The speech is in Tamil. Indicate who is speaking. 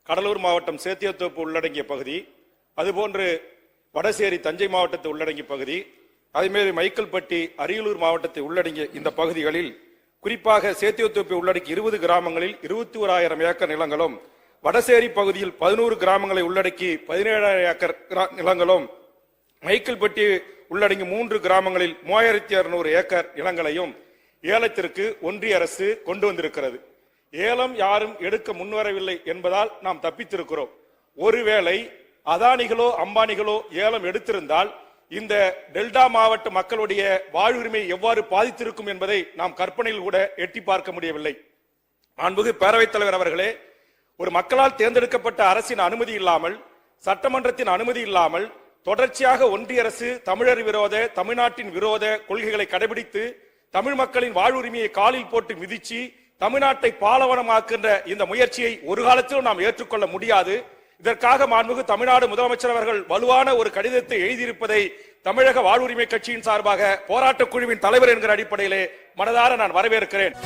Speaker 1: கடலூர் மாவட்டம் சேத்தியத்தோப்பு உள்ளடங்கிய பகுதி, அதுபோன்று வடசேரி தஞ்சை மாவட்டத்தை உள்ளடங்கிய பகுதி, அதேமாதிரி மைக்கேல்பட்டி அரியலூர் மாவட்டத்தை உள்ளடங்கிய இந்த பகுதிகளில் குறிப்பாக சேத்தியத்தோப்பை உள்ளடக்கி 20 கிராமங்களில் 21,000 ஏக்கர் நிலங்களும், வடசேரி பகுதியில் 11 கிராமங்களை உள்ளடக்கி 17,000 ஏக்கர் நிலங்களும், மைக்கேல்பட்டி உள்ளடங்கி 3 கிராமங்களில் 3,200 ஏக்கர் நிலங்களையும் ஏலத்திற்கு ஒன்றிய அரசு கொண்டு வந்திருக்கிறது. ஏலம் யாரும் எடுக்க முன்வரவில்லை என்பதால் நாம் தப்பித்திருக்கிறோம். ஒருவேளை அதானிகளோ அம்பானிகளோ ஏலம் எடுத்திருந்தால் இந்த டெல்டா மாவட்ட மக்களுடைய வாழ்வுரிமை எவ்வாறு பாதித்திருக்கும் என்பதை நாம் கற்பனையில் கூட எட்டி பார்க்க முடியவில்லை. மாண்புமிகு பேரவைத் தலைவர் அவர்களே, ஒரு மக்களால் தேர்ந்தெடுக்கப்பட்ட அரசின் அனுமதி இல்லாமல், சட்டமன்றத்தின் அனுமதி இல்லாமல் தொடர்ச்சியாக ஒன்றிய அரசு தமிழர் விரோத, தமிழ்நாட்டின் விரோத கொள்கைகளை கடைபிடித்து தமிழ் மக்களின் வாழ்வுரிமையை காலில் போட்டு மிதிச்சு தமிழ்நாட்டை பாலவனமாக்குகின்ற இந்த முயற்சியை ஒரு காலத்திலும் நாம் ஏற்றுக்கொள்ள முடியாது. இதற்காக மாண்புமிகு தமிழ்நாடு முதலமைச்சர் அவர்கள் வலுவான ஒரு கடிதத்தை எழுதியிருப்பதை தமிழக வாழ்வுரிமை கட்சியின் சார்பாக போராட்ட குழுவின் தலைவர் என்கிற அடிப்படையிலே மனதார நான் வரவேற்கிறேன்.